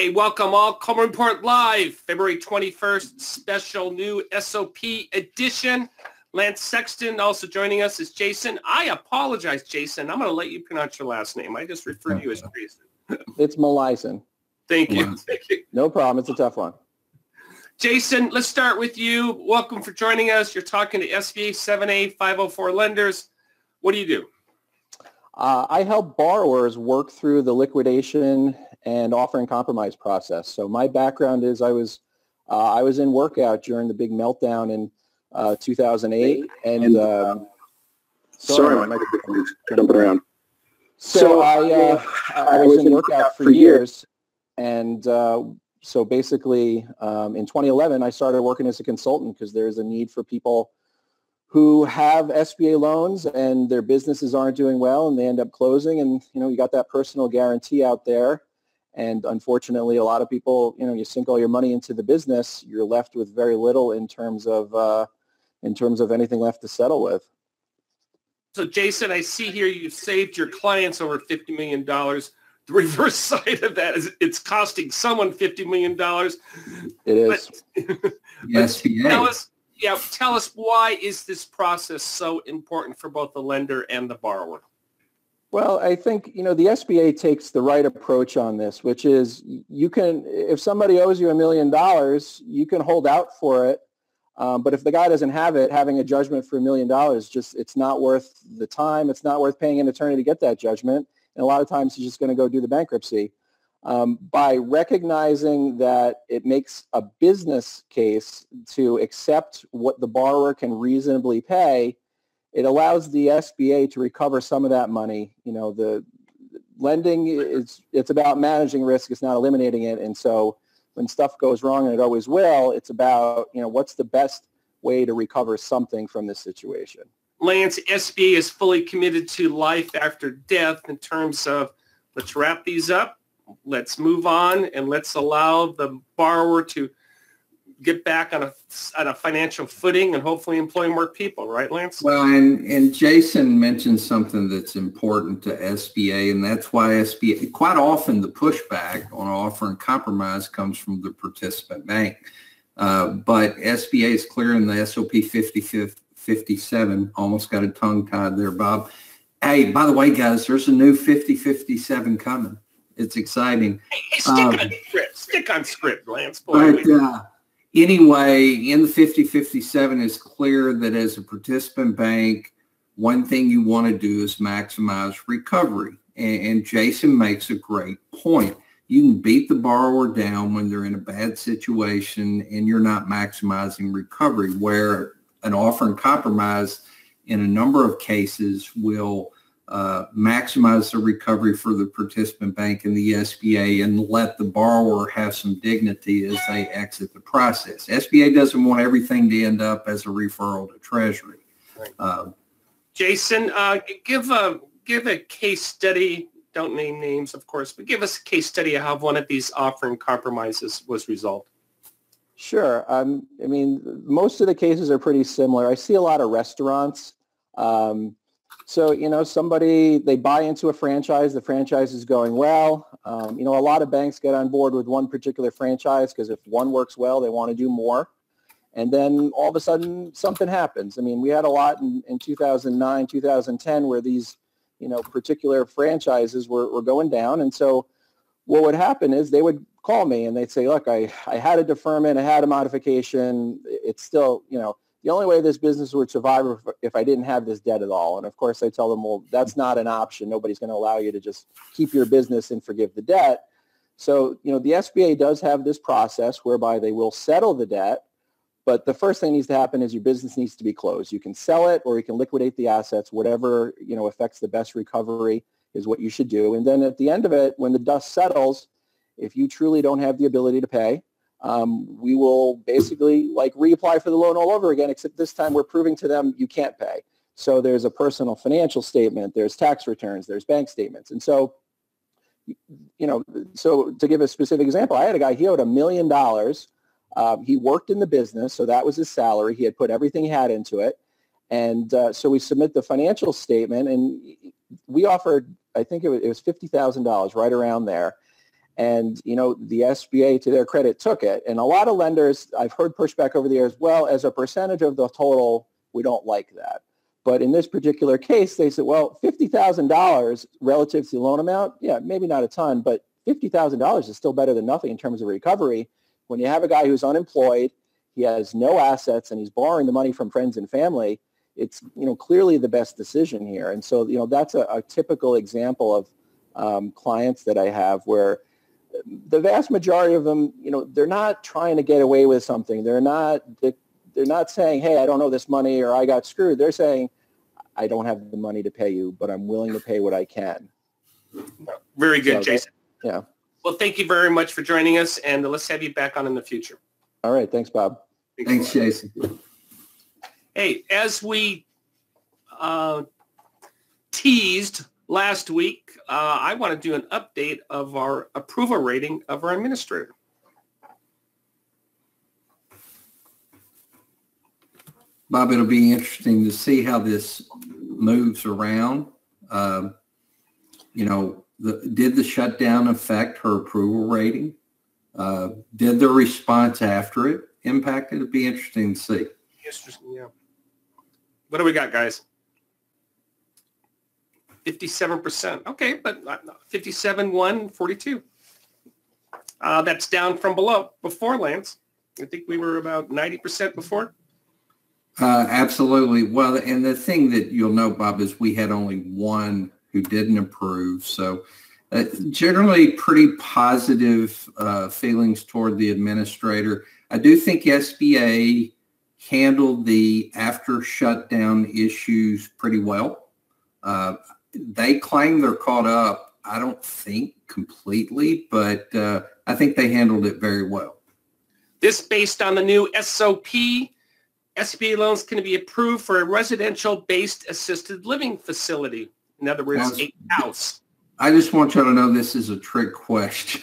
Hey, welcome all. Coleman Report Live, February 21st, special new SOP edition. Lance Sexton also joining us is Jason. I apologize, Jason. I'm going to let you pronounce your last name. I just refer to you as Jason. It's Malison. Thank you. Thank you. No problem. It's a tough one. Jason, let's start with you. Welcome for joining us. You're talking to SBA 7A 504 lenders. What do you do? I help borrowers work through the liquidation and offer and compromise process. So my background is I was in workout during the big meltdown in 2008, and sorry, my microphone is jumping around. So I was in workout for years, and so basically in 2011 I started working as a consultant because there's a need for people who have SBA loans and their businesses aren't doing well and they end up closing, and you got that personal guarantee out there. And unfortunately, a lot of people, you sink all your money into the business, you're left with very little in terms of anything left to settle with. So Jason, I see here you've saved your clients over $50 million. The reverse side of that is it's costing someone $50 million. It is. Yes, tell us why is this process so important for both the lender and the borrower? Well, I think, the SBA takes the right approach on this, which is if somebody owes you $1 million, you can hold out for it. But if the guy doesn't have it, having a judgment for $1 million, it's not worth the time. It's not worth paying an attorney to get that judgment. And a lot of times he's just going to go do the bankruptcy. By recognizing that it makes a business case to accept what the borrower can reasonably pay, it allows the SBA to recover some of that money. The lending it's about managing risk. It's not eliminating it. And so when stuff goes wrong, and it always will, it's about, what's the best way to recover something from this situation. Lance, SBA is fully committed to life after death in terms of let's wrap these up, let's move on, and let's allow the borrower to get back on a financial footing and hopefully employ more people, right, Lance? Well, and Jason mentioned something that's important to SBA, and that's why SBA, quite often the pushback on offer and compromise comes from the participant bank. But SBA is clear in the SOP 5057, almost got a tongue tied there, Bob. Hey, by the way, guys, there's a new 5057 coming. It's exciting. Hey, stick on script, Lance. Anyway, in the 5057, it's clear that as a participant bank, one thing you want to do is maximize recovery. And Jason makes a great point. You can beat the borrower down when they're in a bad situation and you're not maximizing recovery, where an offer and compromise in a number of cases will maximize the recovery for the participant bank and the SBA and let the borrower have some dignity as they exit the process. SBA doesn't want everything to end up as a referral to Treasury. Right. Jason, give a case study. Don't name names, of course, but give us a case study of how one of these offer and compromises was resolved. Sure. Most of the cases are pretty similar. I see a lot of restaurants. So, they buy into a franchise, the franchise is going well. A lot of banks get on board with one particular franchise because if one works well, they want to do more. And then all of a sudden something happens. We had a lot in 2009, 2010 where these, particular franchises were going down. And so what would happen is they would call me and they'd say, look, I had a deferment, I had a modification. It's still, the only way this business would survive if I didn't have this debt at all. And of course, I tell them, well, that's not an option. Nobody's going to allow you to just keep your business and forgive the debt. So, the SBA does have this process whereby they will settle the debt. But the first thing needs to happen is your business needs to be closed. You can sell it or you can liquidate the assets. Whatever, affects the best recovery is what you should do. And then at the end of it, when the dust settles, if you truly don't have the ability to pay, we will basically reapply for the loan all over again, except this time we're proving to them you can't pay. So there's a personal financial statement, there's tax returns, there's bank statements. And so, so to give a specific example, I had a guy, he owed $1 million. He worked in the business, so that was his salary. He had put everything he had into it. And so we submit the financial statement, and we offered, I think it was $50,000, right around there. And, you know, the SBA, to their credit, took it. And a lot of lenders, I've heard pushback over the years, well, as a percentage of the total, we don't like that. But in this particular case, they said, well, $50,000 relative to the loan amount, yeah, maybe not a ton, but $50,000 is still better than nothing in terms of recovery. When you have a guy who's unemployed, he has no assets, and he's borrowing the money from friends and family, it's, you know, clearly the best decision here. And so, you know, that's a typical example of clients that I have where the vast majority of them, you know, they're not trying to get away with something. They're not saying, hey, I don't owe this money or I got screwed. They're saying, I don't have the money to pay you, but I'm willing to pay what I can. Very good, So Jason. Yeah. Well, thank you very much for joining us, and let's have you back on in the future. All right. Thanks, Bob. Thanks, Jason. Hey, as we teased last week, I want to do an update of our approval rating of our administrator. Bob, it'll be interesting to see how this moves around. You know, did the shutdown affect her approval rating? Did the response after it impact it? It'll be interesting to see. Interesting, yeah. What do we got, guys? 57%. Okay, but 57, 1, 42. That's down from before, Lance. I think we were about 90% before. Absolutely. Well, and the thing that you'll know, Bob, is we had only one who didn't approve. So generally pretty positive feelings toward the administrator. I do think SBA handled the after shutdown issues pretty well. They claim they're caught up. I don't think completely, but I think they handled it very well. This based on the new SOP. SBA loans can be approved for a residential-based assisted living facility. In other words, a house. I just want you to know this is a trick question.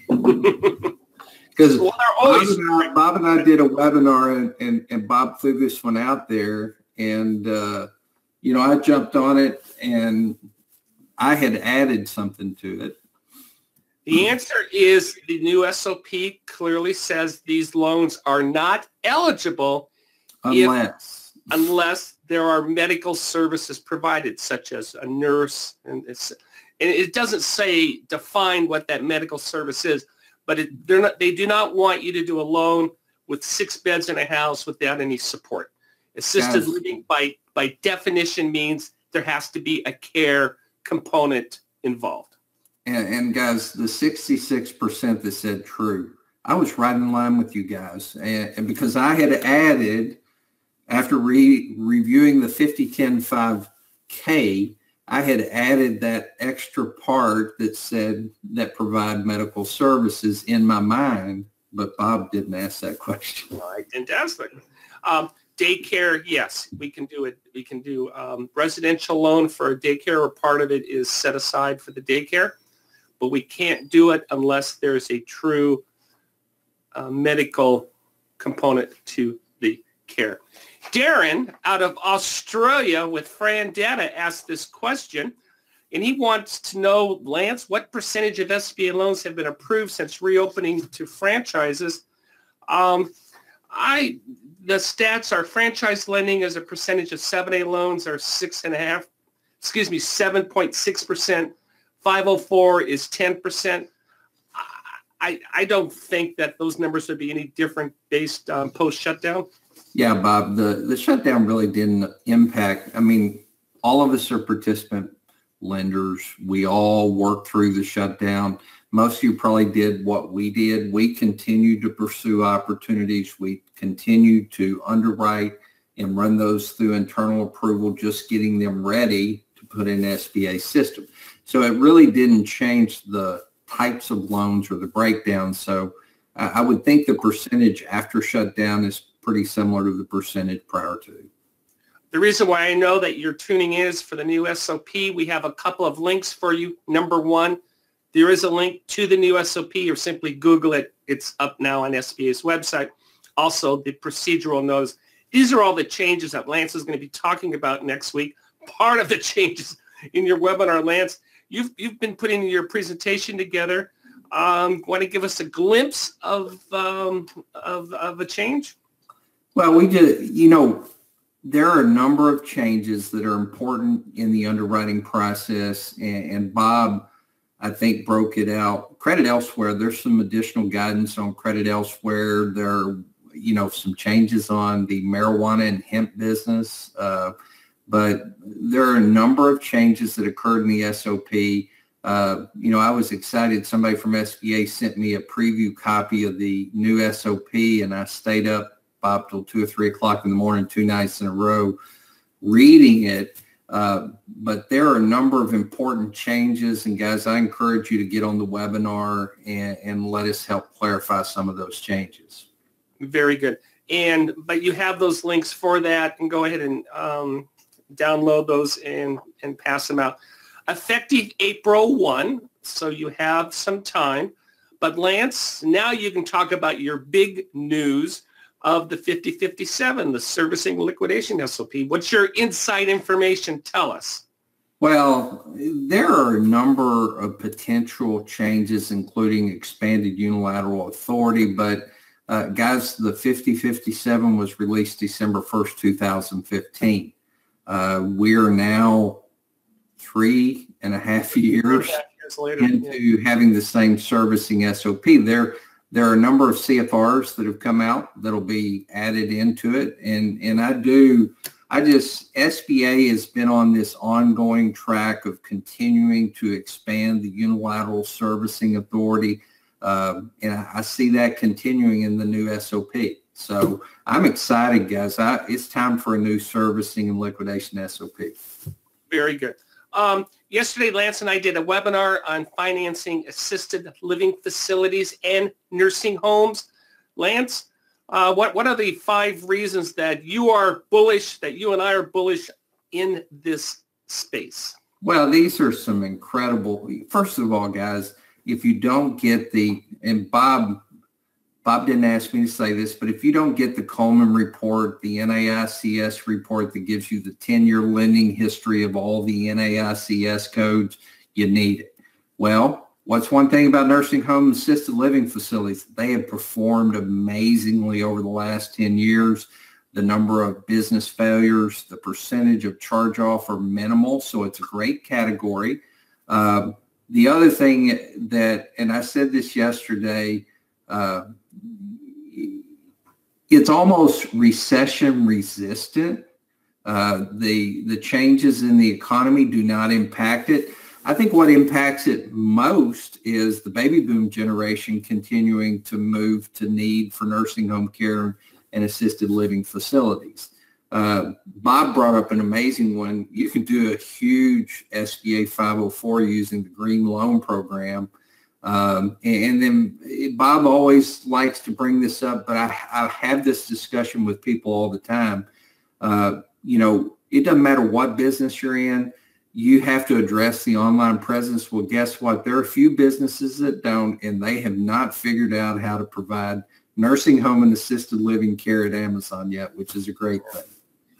Because Bob and I did a webinar, and Bob threw this one out there, and you know, I jumped on it, and I had added something to it. The answer is the new SOP clearly says these loans are not eligible unless there are medical services provided, such as a nurse, and it doesn't say define what that medical service is, but they do not want you to do a loan with 6 beds in a house without any support. Assisted living by definition means there has to be a care component involved. And guys, the 66% that said true, I was right in line with you guys, and because I had added, after reviewing the 50-10-5K, I had added that extra part that said that provide medical services in my mind, but Bob didn't ask that question. I didn't ask that. Daycare, yes, we can do it. We can do residential loan for a daycare, or part of it is set aside for the daycare, but we can't do it unless there's a true medical component to the care. Darren out of Australia with Fran Data asked this question, and he wants to know, Lance, what percentage of SBA loans have been approved since reopening to franchises? The stats are franchise lending as a percentage of 7A loans are 7.6%. 504 is 10%. I don't think that those numbers would be any different based on post-shutdown. Yeah, Bob, the shutdown really didn't impact. I mean, all of us are participant lenders. We all worked through the shutdown. Most of you probably did what we did. We continued to pursue opportunities. We continued to underwrite and run those through internal approval, just getting them ready to put in SBA system. So it really didn't change the types of loans or the breakdown. So I would think the percentage after shutdown is pretty similar to the percentage prior to. The reason why I know that you're tuning in is for the new SOP. We have a couple of links for you. Number one, there is a link to the new SOP, or simply Google it. It's up now on SBA's website. Also, the procedural notice. These are all the changes that Lance is going to be talking about next week. Part of the changes in your webinar, Lance, you've been putting your presentation together. Want to give us a glimpse of a change? Well, there are a number of changes that are important in the underwriting process, and Bob, I think, broke it out. Credit Elsewhere, there's some additional guidance on Credit Elsewhere. There are, some changes on the marijuana and hemp business, but there are a number of changes that occurred in the SOP. I was excited. Somebody from SBA sent me a preview copy of the new SOP, and I stayed up, Bob, till 2 or 3 o'clock in the morning, 2 nights in a row, reading it. But there are a number of important changes, and guys, I encourage you to get on the webinar and let us help clarify some of those changes. Very good. But you have those links for that, and go ahead and download those and pass them out. Effective April 1, so you have some time. But Lance, now you can talk about your big news of the 5057, the servicing liquidation SOP. What's your inside information? Tell us. Well, there are a number of potential changes, including expanded unilateral authority. But guys, the 5057 was released December 1st, 2015. We are now 3.5 years later into having the same servicing SOP. There are a number of CFRs that have come out that'll be added into it. And SBA has been on this ongoing track of continuing to expand the unilateral servicing authority. And I see that continuing in the new SOP. So I'm excited, guys. It's time for a new servicing and liquidation SOP. Very good. Yesterday, Lance and I did a webinar on financing assisted living facilities and nursing homes. Lance, what are the 5 reasons that you are bullish, that you and I are bullish in this space? Well, these are some incredible, first of all, guys, if you don't get and Bob didn't ask me to say this, but if you don't get the Coleman report, the NAICS report that gives you the 10-year lending history of all the NAICS codes, you need it. Well, what's one thing about nursing home assisted living facilities? They have performed amazingly over the last 10 years. The number of business failures, the percentage of charge-off are minimal, so it's a great category. The other thing that, and I said this yesterday, it's almost recession resistant. The changes in the economy do not impact it. I think what impacts it most is the baby boom generation continuing to move to need for nursing home care and assisted living facilities. Bob brought up an amazing one. You can do a huge SBA 504 using the Green Loan Program. And then Bob always likes to bring this up, but I have this discussion with people all the time. It doesn't matter what business you're in, you have to address the online presence. Well, guess what? There are a few businesses that don't, and they have not figured out how to provide nursing home and assisted living care at Amazon yet, which is a great thing.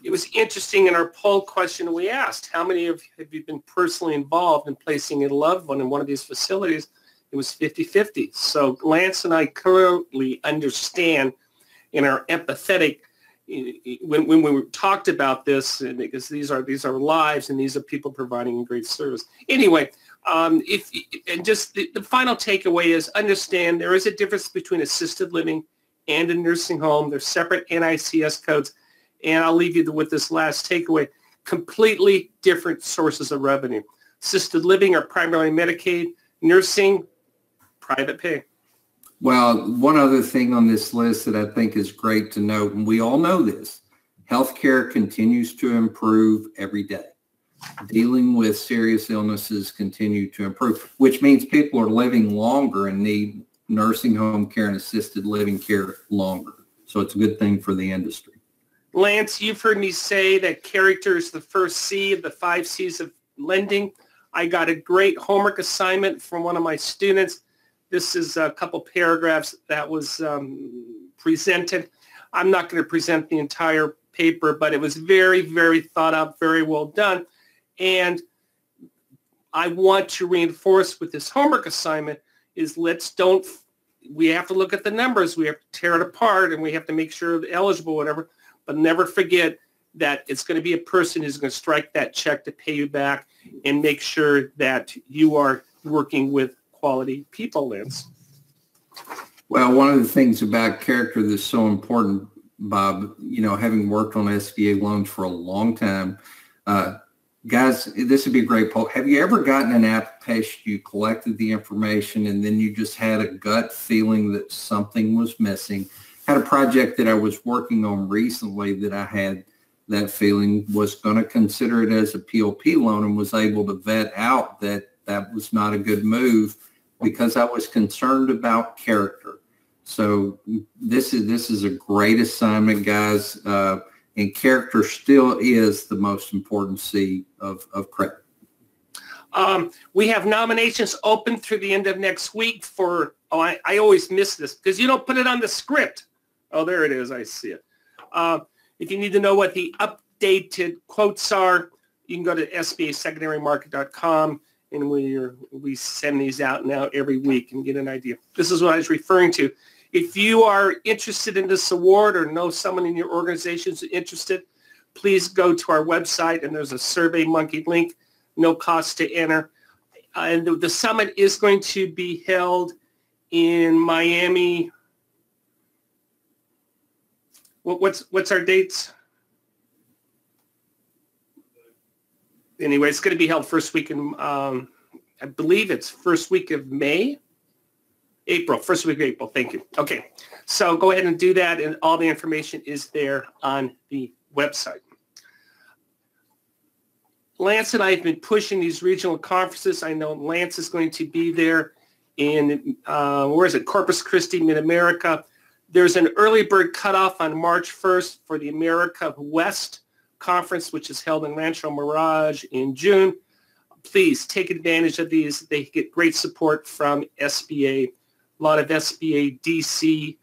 It was interesting in our poll question we asked, how many of you been personally involved in placing a loved one in one of these facilities? It was 50-50. So Lance and I clearly understand and are empathetic when we talked about this, because these are lives and these are people providing a great service. Anyway, the final takeaway is understand there is a difference between assisted living and a nursing home. They're separate NAICS codes. And I'll leave you with this last takeaway. Completely different sources of revenue. Assisted living are primarily Medicaid. Nursing, private pay. Well, one other thing on this list that I think is great to note, and we all know this, healthcare continues to improve every day. Dealing with serious illnesses continue to improve, which means people are living longer and need nursing home care and assisted living care longer. So it's a good thing for the industry. Lance, you've heard me say that character is the first C of the 5 C's of lending. I got a great homework assignment from one of my students. This is a couple paragraphs that was presented. I'm not going to present the entire paper, but it was very, very thought out, very well done. And I want to reinforce with this homework assignment is we have to look at the numbers. We have to tear it apart, and we have to make sure they're eligible, whatever. But never forget that it's going to be a person who's going to strike that check to pay you back, and make sure that you are working with quality people, Lance. Well, one of the things about character that's so important, Bob, having worked on SBA loans for a long time, guys, this would be a great poll. Have you ever gotten an application, you collected the information, and then you just had a gut feeling that something was missing? Had a project that I was working on recently that I had that feeling, was going to consider it as a POP loan, and was able to vet out that that was not a good move because I was concerned about character. So this is a great assignment, guys. And character still is the most important C of credit. We have nominations open through the end of next week for, I always miss this because you don't put it on the script. Oh, there it is. I see it. If you need to know what the updated quotes are, you can go to sbasecondarymarket.com, and we send these out now every week and get an idea. This is what I was referring to. If you are interested in this award or know someone in your organization who's interested, please go to our website, and there's a SurveyMonkey link, no cost to enter. And the summit is going to be held in Miami. What's our dates? Anyway, it's going to be held first week in, I believe it's first week of May. April, first week of April. Thank you. Okay, so go ahead and do that, and all the information is there on the website. Lance and I have been pushing these regional conferences. I know Lance is going to be there in, where is it, Corpus Christi, Mid-America. There's an early bird cutoff on March 1st for the America West Conference, which is held in Rancho Mirage in June. Please take advantage of these. They get great support from SBA. A lot of SBA DC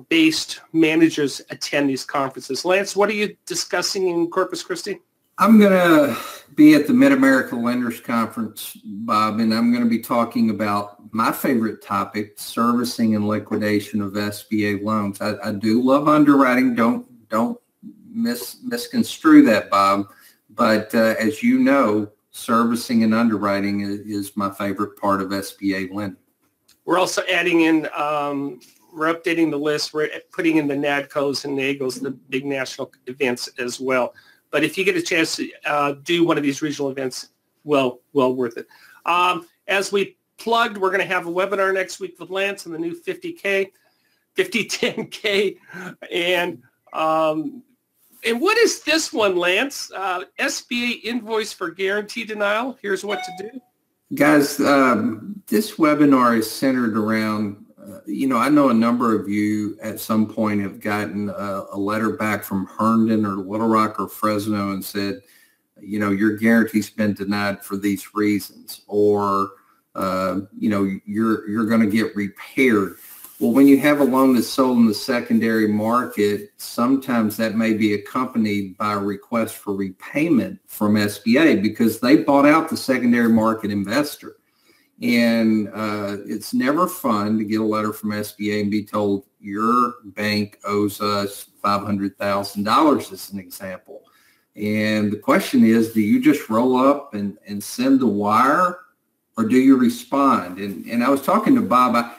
based managers attend these conferences. Lance, what are you discussing in Corpus Christi? I'm going to be at the Mid-America Lenders Conference, Bob, and I'm going to be talking about my favorite topic, servicing and liquidation of SBA loans. I do love underwriting. Don't misconstrue that, Bob. But as you know, servicing and underwriting is my favorite part of SBA lending. We're also adding in, we're updating the list. We're putting in the NADCOs and NAGOs, the big national events as well. But if you get a chance to do one of these regional events, well worth it. As we plugged, we're going to have a webinar next week with Lance on the new 5010K. And what is this one, Lance? SBA invoice for guarantee denial. Here's what to do. Guys, this webinar is centered around, I know a number of you at some point have gotten a letter back from Herndon or Little Rock or Fresno and said, your guarantee's been denied for these reasons, or, you're going to get repaired. Well, when you have a loan that's sold in the secondary market, sometimes that may be accompanied by a request for repayment from SBA because they bought out the secondary market investor. And it's never fun to get a letter from SBA and be told your bank owes us $500,000 as an example. And the question is, do you just roll up and send the wire, or do you respond? And I was talking to Bob.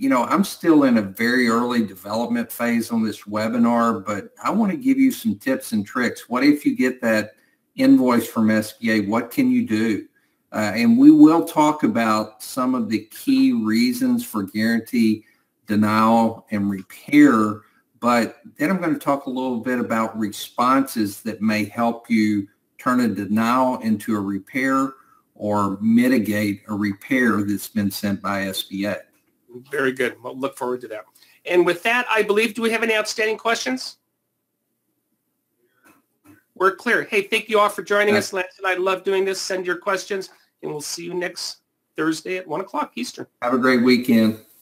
I'm still in a very early development phase on this webinar, but I want to give you some tips and tricks. What if you get that invoice from SBA? What can you do? And we will talk about some of the key reasons for guarantee denial and repair, but then I'm going to talk a little bit about responses that may help you turn a denial into a repair or mitigate a repair that's been sent by SBA. Very good. We'll look forward to that. And with that, I believe, do we have any outstanding questions? We're clear. Hey, thank you all for joining us. Lance and I love doing this. Send your questions, and we'll see you next Thursday at 1 o'clock Eastern. Have a great weekend.